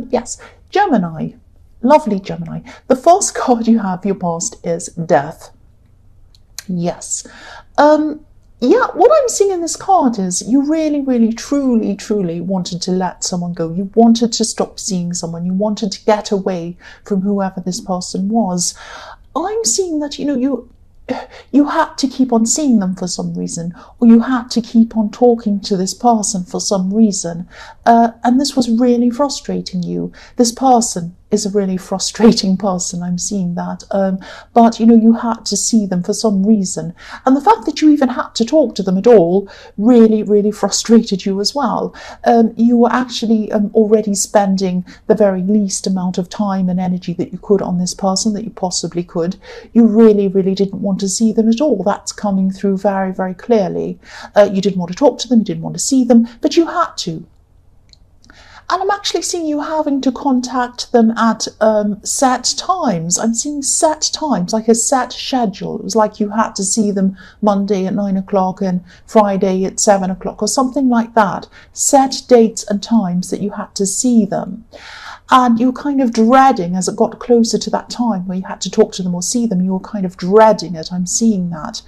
Yes, Gemini, lovely Gemini. The first card you have for your past is death. Yes. Yeah, what I'm seeing in this card is you really, really, truly, truly wanted to let someone go. You wanted to stop seeing someone. You wanted to get away from whoever this person was. I'm seeing that, you had to keep on seeing them for some reason, or you had to keep on talking to this person for some reason. And this was really frustrating you. This person is a really frustrating person, I'm seeing that. But, you had to see them for some reason. And the fact that you even had to talk to them at all really, really frustrated you as well. You were actually already spending the very least amount of time and energy that you could on this person that you possibly could. You really, really didn't want to see them at all. That's coming through very, very clearly. You didn't want to talk to them, you didn't want to see them, but you had to. And I'm actually seeing you having to contact them at set times. I'm seeing set times, like a set schedule. It was like you had to see them Monday at 9 o'clock and Friday at 7 o'clock or something like that. Set dates and times that you had to see them. And you were kind of dreading, as it got closer to that time where you had to talk to them or see them, you were kind of dreading it. I'm seeing that.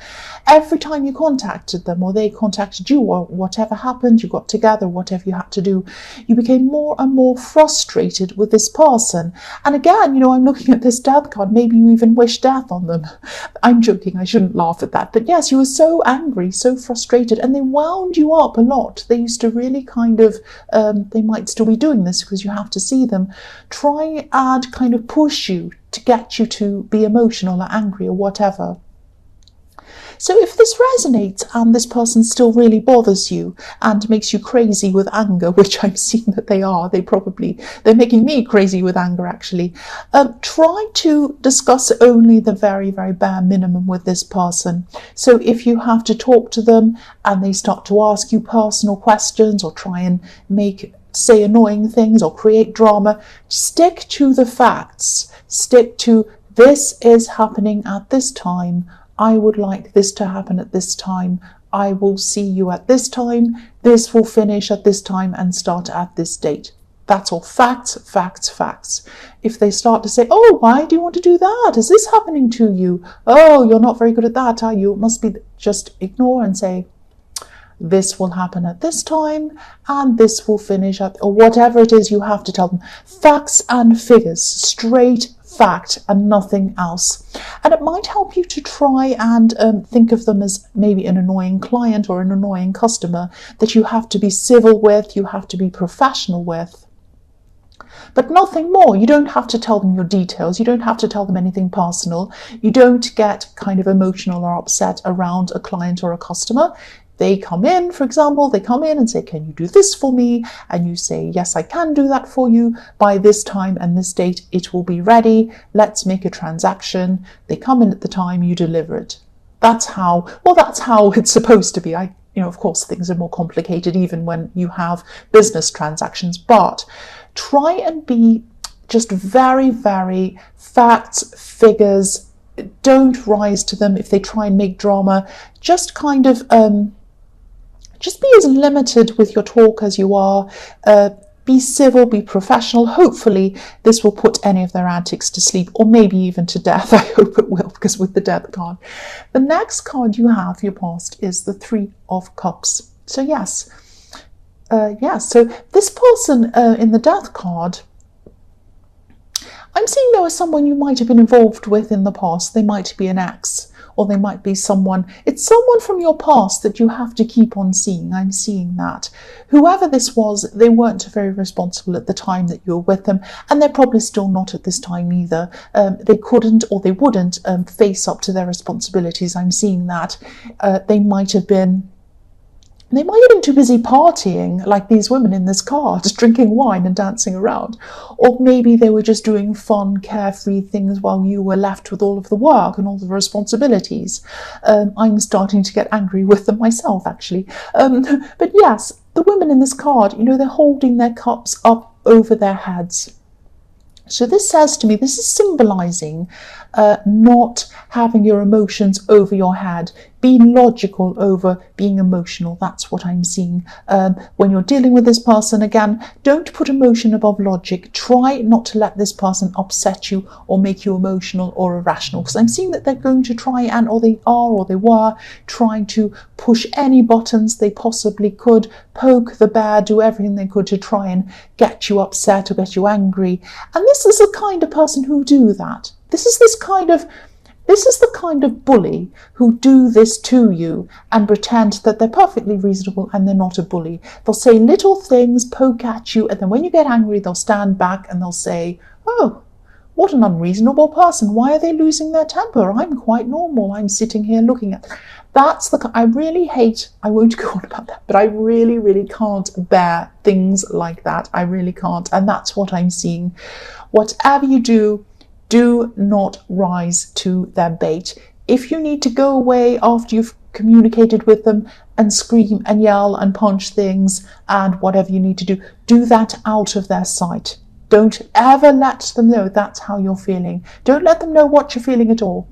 Every time you contacted them or they contacted you or whatever happened, you got together, whatever you had to do, you became more and more frustrated with this person. And again, I'm looking at this death card. Maybe you even wish death on them. I'm joking. I shouldn't laugh at that. But yes, you were so angry, so frustrated, and they wound you up a lot. They used to really kind of, they might still be doing this because you have to see them, try and kind of push you to get you to be emotional or angry or whatever. So if this resonates and this person still really bothers you and makes you crazy with anger, which I'm seeing that they are, they're making me crazy with anger actually, try to discuss only the very, very bare minimum with this person. So if you have to talk to them and they start to ask you personal questions or try and say annoying things or create drama, stick to the facts. Stick to, this is happening at this time. I would like this to happen at this time. I will see you at this time. This will finish at this time and start at this date. That's all. Facts, facts, facts. If they start to say, oh, why do you want to do that? Is this happening to you? Oh, you're not very good at that, are you? It must be, just ignore and say, this will happen at this time and this will finish at, or whatever it is you have to tell them. Facts and figures, straight fact and nothing else. And it might help you to try and think of them as maybe an annoying client or an annoying customer that you have to be civil with, you have to be professional with. But nothing more. You don't have to tell them your details. You don't have to tell them anything personal. You don't get kind of emotional or upset around a client or a customer. They come in, for example, and say, can you do this for me? And you say, yes, I can do that for you. By this time and this date, it will be ready. Let's make a transaction. They come in at the time, you deliver it. That's how it's supposed to be. Of course, things are more complicated even when you have business transactions, but try and be just very, very facts, figures. Don't rise to them if they try and make drama. Just kind of, just be as limited with your talk as you are. Be civil, be professional. Hopefully this will put any of their antics to sleep, or maybe even to death. I hope it will, because with the death card. The next card you have for your past is the Three of Cups. So yes, so this person in the death card, I'm seeing there was someone you might have been involved with in the past. They might be an ex, or they might be someone, it's someone from your past that you have to keep on seeing. I'm seeing that. Whoever this was, they weren't very responsible at the time that you were with them, and they're probably still not at this time either. They couldn't or they wouldn't face up to their responsibilities. I'm seeing that. They might have been too busy partying, like these women in this card, drinking wine and dancing around. Or maybe they were just doing fun, carefree things while you were left with all of the work and all the responsibilities. I'm starting to get angry with them myself, actually. But yes, the women in this card, they're holding their cups up over their heads. So this says to me, this is symbolizing not having your emotions over your head. Be logical over being emotional. That's what I'm seeing. When you're dealing with this person, again, don't put emotion above logic. Try not to let this person upset you or make you emotional or irrational, because I'm seeing that they're going to try and, or they are, or they were trying to push any buttons they possibly could, poke the bear, do everything they could to try and get you upset or get you angry. And this is the kind of person who do that. This is the kind of bully who do this to you and pretend that they're perfectly reasonable and they're not a bully. They'll say little things, poke at you, and then when you get angry, they'll stand back and they'll say, oh, what an unreasonable person. Why are they losing their temper? I'm quite normal. I'm sitting here looking at... That's I really hate, I won't go on about that, but I really, really can't bear things like that. I really can't. And that's what I'm seeing. Whatever you do not rise to their bait. If you need to go away after you've communicated with them and scream and yell and punch things and whatever you need to do that out of their sight. Don't ever let them know that's how you're feeling. Don't let them know what you're feeling at all.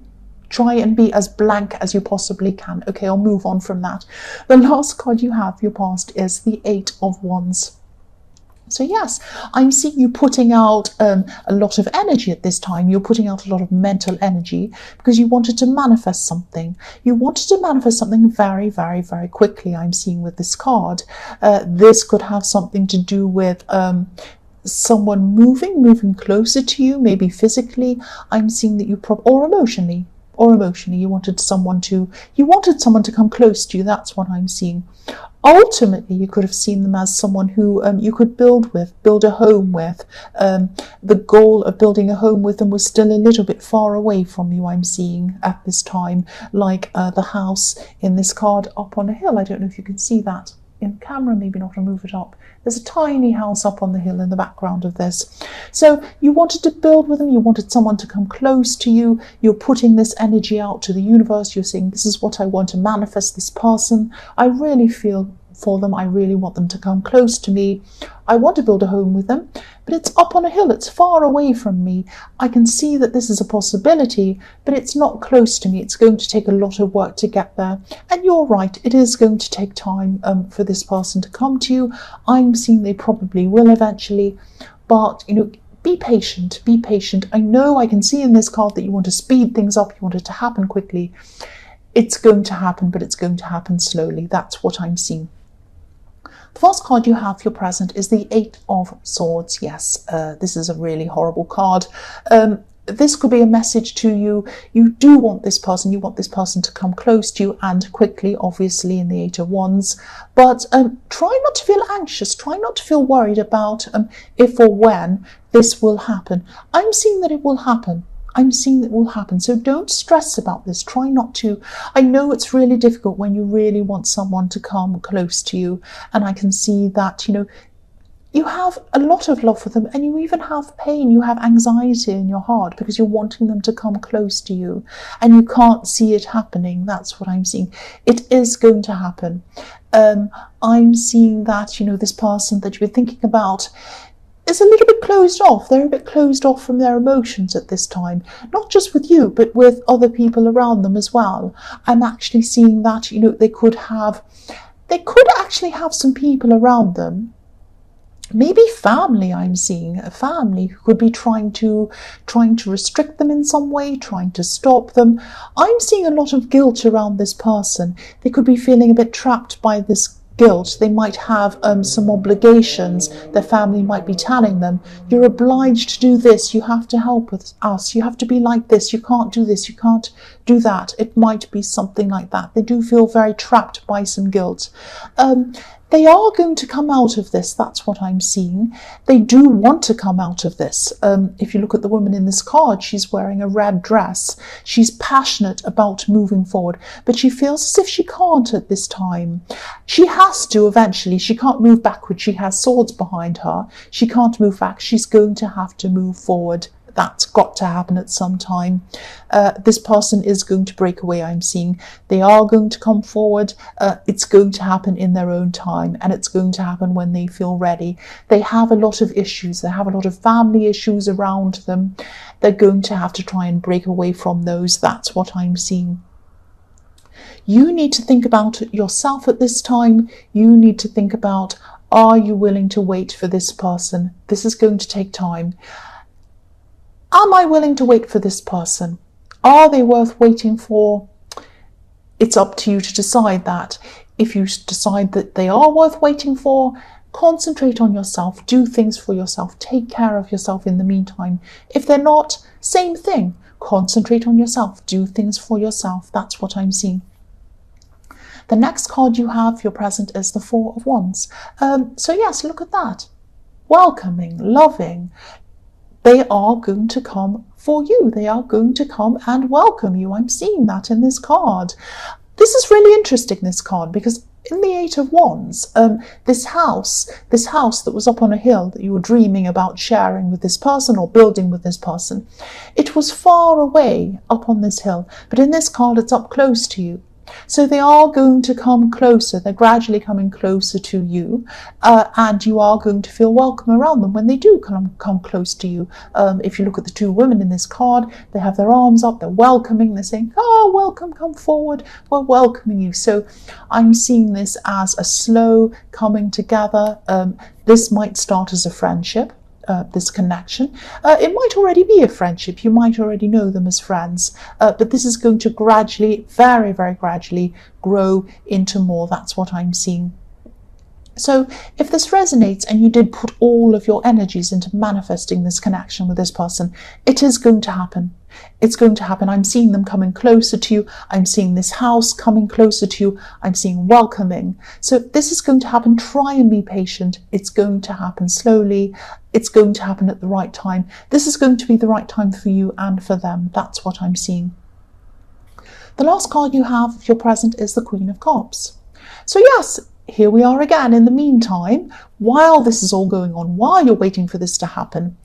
Try and be as blank as you possibly can. Okay, I'll move on from that. The last card you have for your past is the 8 of Wands. So yes, I'm seeing you putting out a lot of energy at this time. You're putting out a lot of mental energy because you wanted to manifest something. You wanted to manifest something very, very, very quickly, I'm seeing with this card. This could have something to do with someone moving closer to you, maybe physically. I'm seeing that you or emotionally, you wanted someone to come close to you. That's what I'm seeing. Ultimately, you could have seen them as someone who you could build a home with. The goal of building a home with them was still a little bit far away from you, I'm seeing at this time, like the house in this card up on a hill. I don't know if you can see that in camera, maybe not. I'll move it up. There's a tiny house up on the hill in the background of this. So you wanted to build with them. You wanted someone to come close to you. You're putting this energy out to the universe. You're saying, this is what I want to manifest, this person. I really feel for them. I really want them to come close to me. I want to build a home with them, but it's up on a hill. It's far away from me. I can see that this is a possibility, but it's not close to me. It's going to take a lot of work to get there. And you're right, it is going to take time for this person to come to you. I'm seeing they probably will eventually, but be patient, be patient. I know I can see in this card that you want to speed things up. You want it to happen quickly. It's going to happen, but it's going to happen slowly. That's what I'm seeing. The first card you have for your present is the 8 of Swords. Yes, this is a really horrible card. This could be a message to you. You do want this person. You want this person to come close to you and quickly, obviously, in the 8 of Wands. But try not to feel anxious. Try not to feel worried about if or when this will happen. I'm seeing that it will happen. I'm seeing that will happen. So don't stress about this. Try not to. I know it's really difficult when you really want someone to come close to you. And I can see that, you have a lot of love for them, and you even have pain. You have anxiety in your heart because you're wanting them to come close to you and you can't see it happening. That's what I'm seeing. It is going to happen. I'm seeing that, this person that you've been thinking about is a little bit closed off. They're a bit closed off from their emotions at this time, not just with you, but with other people around them as well. I'm actually seeing that, they could actually have some people around them. Maybe family. I'm seeing a family who could be trying to restrict them in some way, trying to stop them. I'm seeing a lot of guilt around this person. They could be feeling a bit trapped by this guilt. They might have some obligations. Their family might be telling them, you're obliged to do this, you have to help with us, you have to be like this, you can't do this, you can't do that. It might be something like that. They do feel very trapped by some guilt. They are going to come out of this. That's what I'm seeing. They do want to come out of this. If you look at the woman in this card, she's wearing a red dress. She's passionate about moving forward, but she feels as if she can't at this time. She has to eventually. She can't move backward. She has swords behind her. She can't move back. She's going to have to move forward. That's got to happen at some time. This person is going to break away, I'm seeing. They are going to come forward. It's going to happen in their own time, and it's going to happen when they feel ready. They have a lot of issues. They have a lot of family issues around them. They're going to have to try and break away from those. That's what I'm seeing. You need to think about yourself at this time. You need to think about, are you willing to wait for this person? This is going to take time. Am I willing to wait for this person? Are they worth waiting for? It's up to you to decide that. If you decide that they are worth waiting for, concentrate on yourself, do things for yourself, take care of yourself in the meantime. If they're not, same thing. Concentrate on yourself, do things for yourself. That's what I'm seeing. The next card you have, your present, is the Four of Wands. So yes, look at that. Welcoming, loving. They are going to come for you. They are going to come and welcome you. I'm seeing that in this card. This is really interesting, this card, because in the Eight of Wands, this house that was up on a hill that you were dreaming about sharing with this person or building with this person, it was far away up on this hill, but in this card it's up close to you. So they are going to come closer. They're gradually coming closer to you, and you are going to feel welcome around them when they do come close to you. If you look at the two women in this card, they have their arms up, they're welcoming, they're saying, oh, welcome, come forward, we're welcoming you. So I'm seeing this as a slow coming together. This might start as a friendship. This connection. It might already be a friendship. You might already know them as friends, but this is going to gradually, very, very gradually grow into more. That's what I'm seeing. So if this resonates and you did put all of your energies into manifesting this connection with this person, it is going to happen. It's going to happen. I'm seeing them coming closer to you. I'm seeing this house coming closer to you. I'm seeing welcoming. So this is going to happen. Try and be patient. It's going to happen slowly. It's going to happen at the right time. This is going to be the right time for you and for them. That's what I'm seeing. The last card you have, your present, is the Queen of Cups. So yes, here we are again. In the meantime, while this is all going on, while you're waiting for this to happen,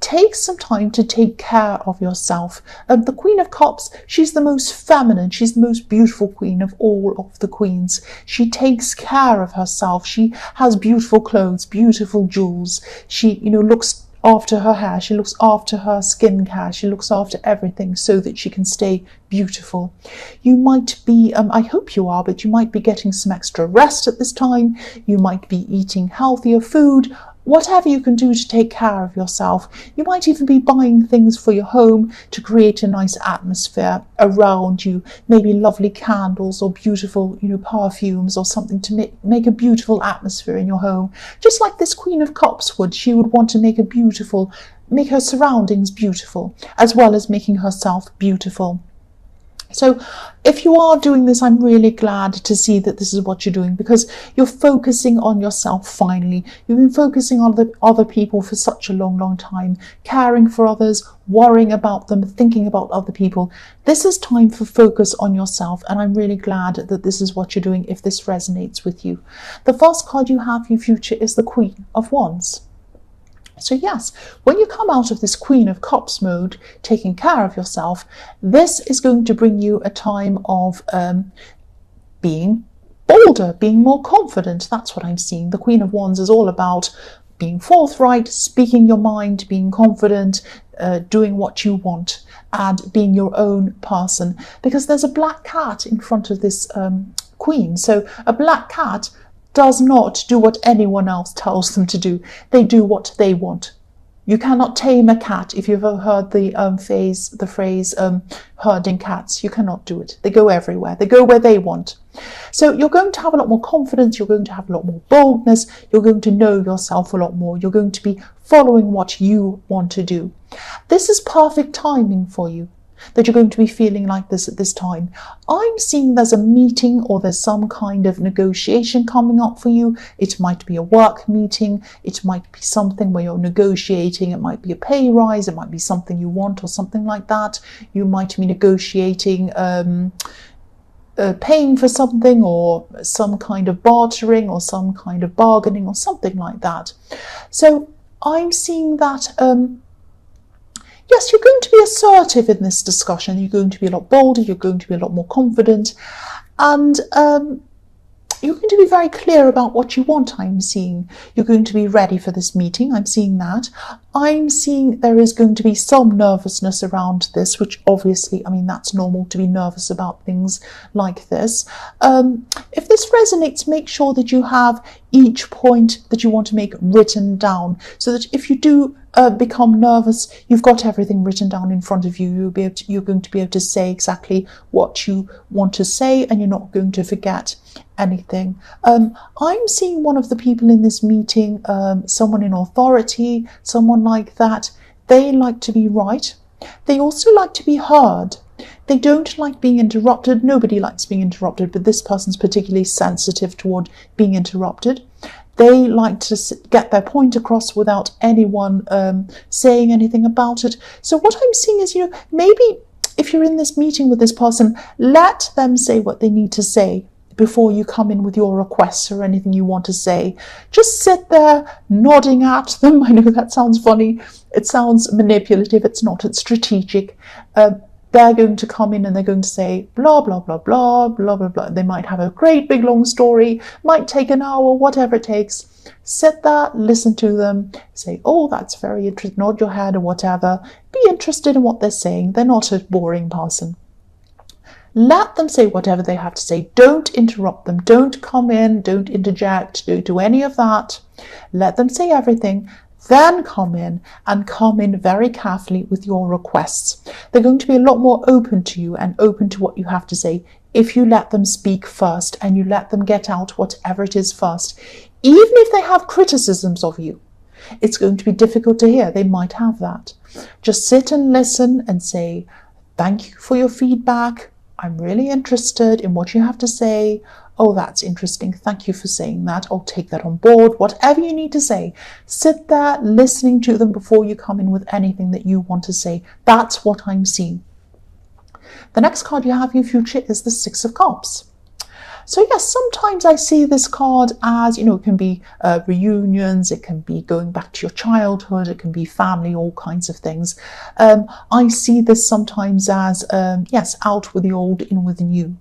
take some time to take care of yourself. The Queen of Cups, she's the most feminine, she's the most beautiful queen of all of the queens. She takes care of herself. She has beautiful clothes, beautiful jewels. She, looks after her hair, she looks after her skincare, she looks after everything so that she can stay beautiful. You might be, I hope you are, but you might be getting some extra rest at this time. You might be eating healthier food. Whatever you can do to take care of yourself. You might even be buying things for your home to create a nice atmosphere around you. Maybe lovely candles or beautiful, perfumes or something to make a beautiful atmosphere in your home. Just like this Queen of Cups would. She would want to make her surroundings beautiful, as well as making herself beautiful. So if you are doing this, I'm really glad to see that this is what you're doing, because you're focusing on yourself finally. You've been focusing on the other people for such a long, long time, caring for others, worrying about them, thinking about other people. This is time for focus on yourself, and I'm really glad that this is what you're doing if this resonates with you. The first card you have, your future, is the Queen of Wands. So yes, when you come out of this Queen of Cups mode, taking care of yourself, this is going to bring you a time of being bolder, being more confident. That's what I'm seeing. The Queen of Wands is all about being forthright, speaking your mind, being confident, doing what you want, and being your own person. Because there's a black cat in front of this queen. So a black cat does not do what anyone else tells them to do. They do what they want. You cannot tame a cat. If you've ever heard the phrase herding cats, you cannot do it. They go everywhere. They go where they want. So you're going to have a lot more confidence. You're going to have a lot more boldness. You're going to know yourself a lot more. You're going to be following what you want to do. This is perfect timing for you, that you're going to be feeling like this at this time. I'm seeing there's a meeting or there's some kind of negotiation coming up for you. It might be a work meeting. It might be something where you're negotiating. It might be a pay rise. It might be something you want or something like that. You might be negotiating paying for something, or some kind of bartering, or some kind of bargaining, or something like that. So I'm seeing that yes, you're going to be assertive in this discussion. You're going to be a lot bolder. You're going to be a lot more confident. And you're going to be very clear about what you want, I'm seeing. You're going to be ready for this meeting, I'm seeing that. I'm seeing there is going to be some nervousness around this, which obviously, I mean, that's normal to be nervous about things like this. If this resonates, make sure that you have each point that you want to make written down, so that if you do become nervous, you've got everything written down in front of you. You're going to be able to say exactly what you want to say, and you're not going to forget anything. I'm seeing one of the people in this meeting, someone in authority, someone like that. They like to be right. They also like to be heard. They don't like being interrupted. Nobody likes being interrupted, but this person's particularly sensitive toward being interrupted. They like to get their point across without anyone saying anything about it. So what I'm seeing is, maybe if you're in this meeting with this person, let them say what they need to say before you come in with your requests or anything you want to say. Just sit there nodding at them. I know that sounds funny. It sounds manipulative. It's not. It's strategic. They're going to come in and they're going to say blah, blah, blah, blah, blah, blah, blah. They might have a great big long story, might take an hour, whatever it takes. Sit there, listen to them, say, oh, that's very interesting, nod your head or whatever. Be interested in what they're saying. They're not a boring person. Let them say whatever they have to say. Don't interrupt them. Don't come in. Don't interject. Don't do any of that. Let them say everything. Then come in very carefully with your requests. They're going to be a lot more open to you and open to what you have to say if you let them speak first and you let them get out whatever it is first. Even if they have criticisms of you, it's going to be difficult to hear. They might have that. Just sit and listen and say, thank you for your feedback. I'm really interested in what you have to say. Oh, that's interesting. Thank you for saying that. I'll take that on board. Whatever you need to say, sit there listening to them before you come in with anything that you want to say. That's what I'm seeing. The next card you have in your future is the Six of Cups. So yes, sometimes I see this card as, it can be reunions, it can be going back to your childhood, it can be family, all kinds of things. I see this sometimes as, yes, out with the old, in with the new.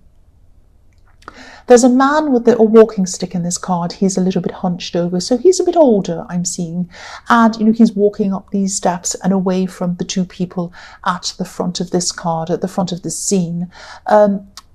There's a man with a walking stick in this card. He's a little bit hunched over, so he's a bit older, I'm seeing. And, he's walking up these steps and away from the two people at the front of this card, at the front of this scene.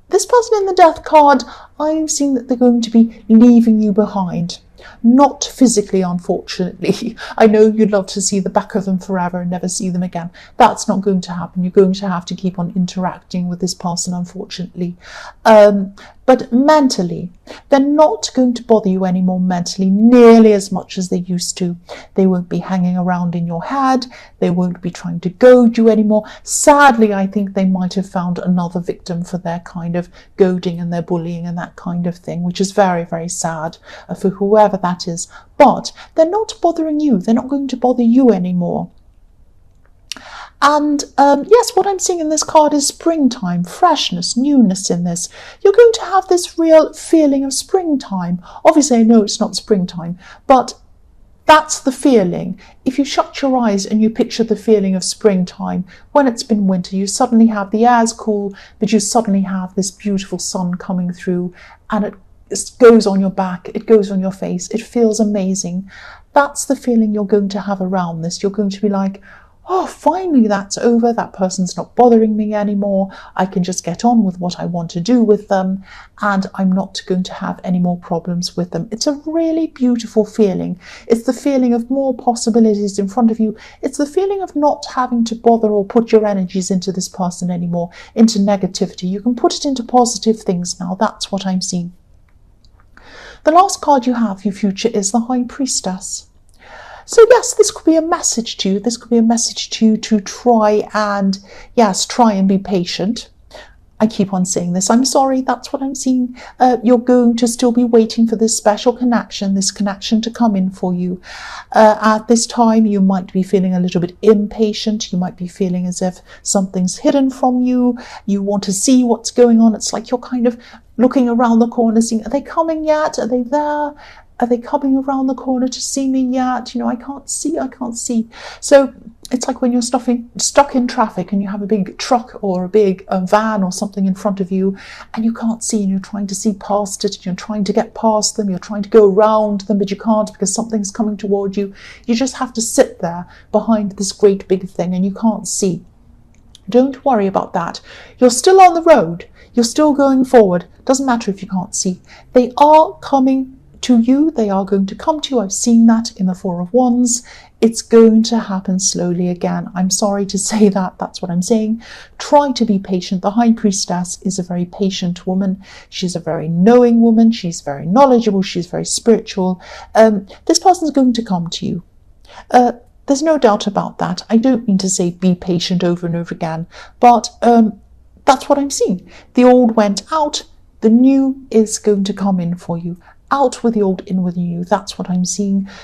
This person in the Death card, I'm seeing that they're going to be leaving you behind. Not physically, unfortunately. I know you'd love to see the back of them forever and never see them again. That's not going to happen. You're going to have to keep on interacting with this person, unfortunately. But mentally, they're not going to bother you anymore mentally, nearly as much as they used to. They won't be hanging around in your head. They won't be trying to goad you anymore. Sadly, I think they might have found another victim for their kind of goading and their bullying and that kind of thing, which is very, very sad for whoever that is. But they're not bothering you. They're not going to bother you anymore. And yes, what I'm seeing in this card is springtime, freshness, newness in this. You're going to have this real feeling of springtime. Obviously, I know it's not springtime, but that's the feeling. If you shut your eyes and you picture the feeling of springtime, when it's been winter, you suddenly have the air's cool, but you suddenly have this beautiful sun coming through, and it goes on your back, it goes on your face, it feels amazing. That's the feeling you're going to have around this. You're going to be like, oh, finally that's over, that person's not bothering me anymore, I can just get on with what I want to do with them, and I'm not going to have any more problems with them. It's a really beautiful feeling. It's the feeling of more possibilities in front of you. It's the feeling of not having to bother or put your energies into this person anymore, into negativity. You can put it into positive things now. That's what I'm seeing. The last card you have for your future is the High Priestess. So yes, this could be a message to you. This could be a message to you to try and be patient. I keep on saying this. I'm sorry, that's what I'm seeing. You're going to still be waiting for this special connection, this connection to come in for you. At this time, you might be feeling a little bit impatient. You might be feeling as if something's hidden from you. You want to see what's going on. It's like you're kind of looking around the corner, seeing, are they coming yet? Are they there? Are they coming around the corner to see me yet? I can't see. So it's like when you're stuck in traffic and you have a big truck or a big van or something in front of you and you can't see, and you're trying to see past it, and you're trying to get past them, you're trying to go around them, but you can't because something's coming toward you. You just have to sit there behind this great big thing and you can't see. Don't worry about that. You're still on the road. You're still going forward. Doesn't matter if you can't see. They are coming to you. They are going to come to you. I've seen that in the Four of Wands. It's going to happen slowly again. I'm sorry to say that. That's what I'm saying. Try to be patient. The High Priestess is a very patient woman. She's a very knowing woman. She's very knowledgeable. She's very spiritual. This person's going to come to you. There's no doubt about that. I don't mean to say be patient over and over again, but that's what I'm seeing. The old went out. The new is going to come in for you. Out with the old, in with the new. That's what I'm seeing.